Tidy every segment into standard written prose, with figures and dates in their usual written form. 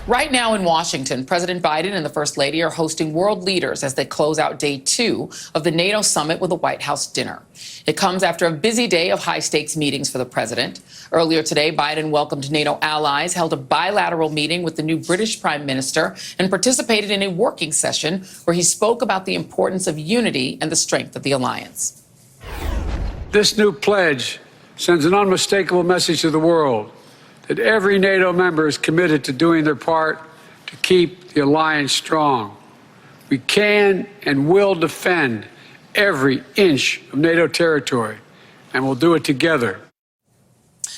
Right now in Washington, President Biden and the First Lady are hosting world leaders as they close out day 2 of the NATO summit with a White House dinner. It comes after a busy day of high-stakes meetings for the president. Earlier today, Biden welcomed NATO allies, held a bilateral meeting with the new British Prime Minister, and participated in a working session where he spoke about the importance of unity and the strength of the alliance. This new pledge sends an unmistakable message to the world that every NATO member is committed to doing their part to keep the alliance strong. We can and will defend every inch of NATO territory, and we'll do it together.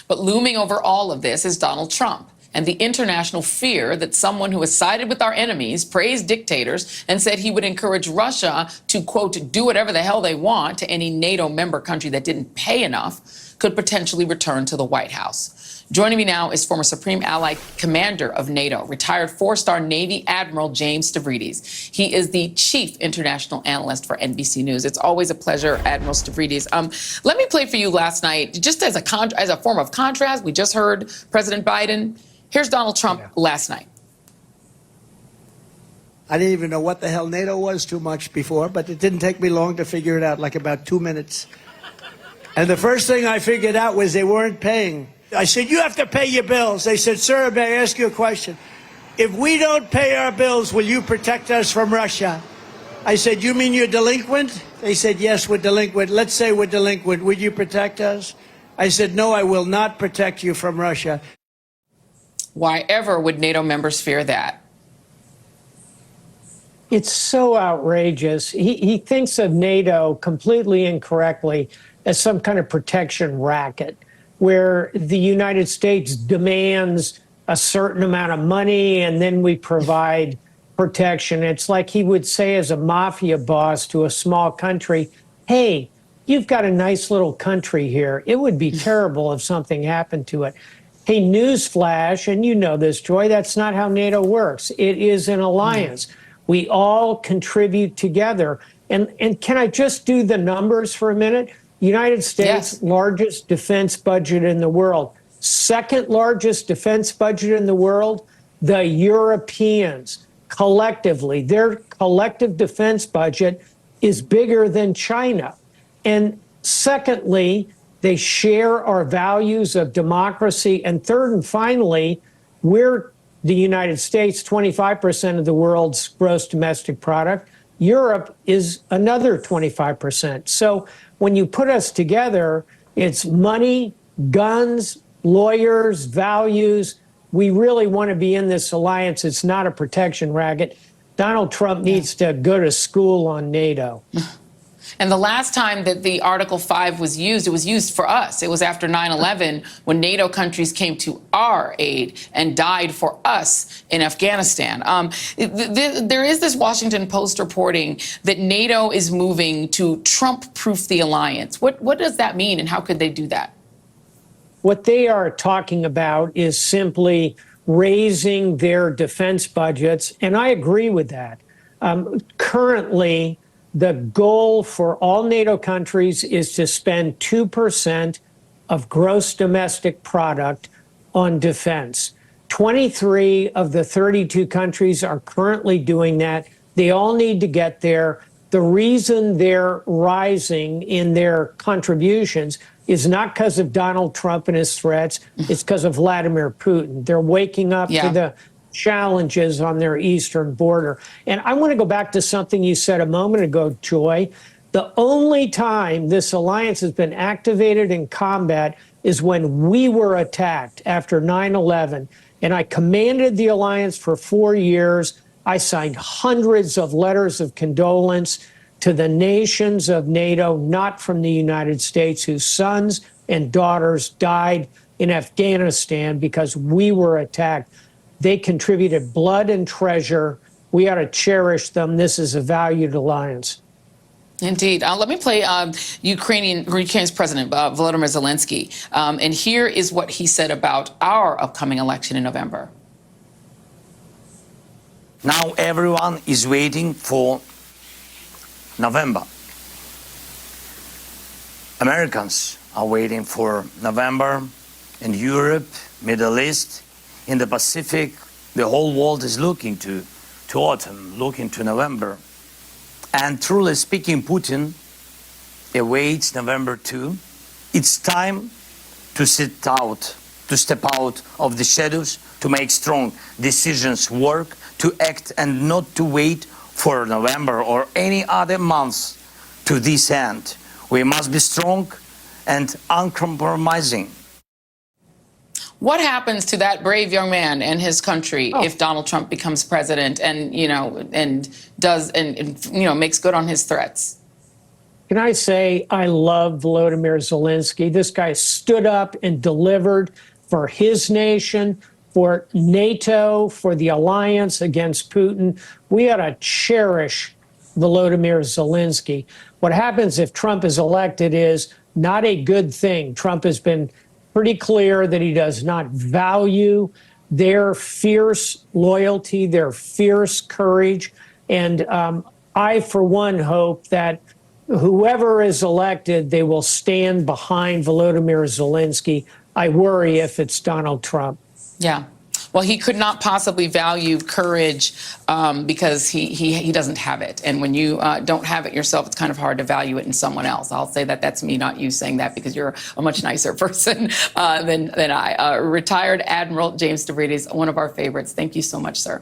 But looming over all of this is Donald Trump and the international fear that someone who has sided with our enemies, praised dictators, and said he would encourage Russia to, quote, do whatever the hell they want to any NATO member country that didn't pay enough, could potentially return to the White House. Joining me now is former Supreme Allied Commander of NATO, retired 4-star Navy Admiral James Stavridis. He is the chief international analyst for NBC News. It's always a pleasure, Admiral Stavridis. Let me play for you last night, just as a form of contrast. We just heard President Biden. Here's Donald Trump last night. I didn't even know what the hell NATO was too much before, but it didn't take me long to figure it out, like about 2 minutes. And the first thing I figured out was they weren't paying. I said, you have to pay your bills. They said, sir, may I ask you a question? If we don't pay our bills, will you protect us from Russia? I said, you mean you're delinquent? They said, yes, we're delinquent. Let's say we're delinquent. Would you protect us? I said, no, I will not protect you from Russia. Why ever would NATO members fear that? It's so outrageous. He thinks of NATO completely incorrectly as some kind of protection racket where the United States demands a certain amount of money and then we provide protection. It's like he would say as a mafia boss to a small country, hey, you've got a nice little country here. It would be terrible if something happened to it. Hey, newsflash, and you know this, Joy, that's not how NATO works. It is an alliance. We all contribute together. And can I just do the numbers for a minute? United States, largest defense budget in the world. Second largest defense budget in the world, the Europeans collectively. Their collective defense budget is bigger than China. And secondly, they share our values of democracy. And third and finally, we're the United States, 25% of the world's gross domestic product. Europe is another 25%. So when you put us together, it's money, guns, lawyers, values. We really want to be in this alliance. It's not a protection racket. Donald Trump needs to go to school on NATO. And the last time that the Article 5 was used, it was used for us. It was after 9/11 when NATO countries came to our aid and died for us in Afghanistan. There is this Washington Post reporting that NATO is moving to Trump-proof the alliance. What does that mean, and how could they do that? What they are talking about is simply raising their defense budgets, and I agree with that. Currently, the goal for all NATO countries is to spend 2% of gross domestic product on defense. 23 of the 32 countries are currently doing that. They all need to get there. The reason they're rising in their contributions is not because of Donald Trump and his threats. It's because of Vladimir Putin. They're waking up to the challenges on their eastern border. And I want to go back to something you said a moment ago, Joy. The only time this alliance has been activated in combat is when we were attacked after 9/11. And I commanded the alliance for 4 years. I signed hundreds of letters of condolence to the nations of NATO, not from the United States, whose sons and daughters died in Afghanistan because we were attacked. They contributed blood and treasure. We ought to cherish them. This is a valued alliance. Indeed. Let me play Ukraine's President Volodymyr Zelensky. And here is what he said about our upcoming election in November. Now everyone is waiting for November. Americans are waiting for November in Europe, Middle East, in the Pacific, The whole world is looking to autumn, looking to November. And truly speaking, Putin awaits November 2. It's time to step out of the shadows, to make strong decisions work, to act and not to wait for November or any other month to this end. We must be strong and uncompromising. What happens to that brave young man and his country if Donald Trump becomes president and, makes good on his threats? Can I say I love Volodymyr Zelensky? This guy stood up and delivered for his nation, for NATO, for the alliance against Putin. We ought to cherish Volodymyr Zelensky. What happens if Trump is elected is not a good thing. Trump has been pretty clear that he does not value their fierce loyalty, their fierce courage. And I, for one, hope that whoever is elected, they will stand behind Volodymyr Zelensky. I worry if it's Donald Trump. Yeah. Well, he could not possibly value courage because he doesn't have it. And when you don't have it yourself, it's kind of hard to value it in someone else. I'll say that that's me, not you saying that, because you're a much nicer person than I. Retired Admiral James Stavridis, one of our favorites. Thank you so much, sir.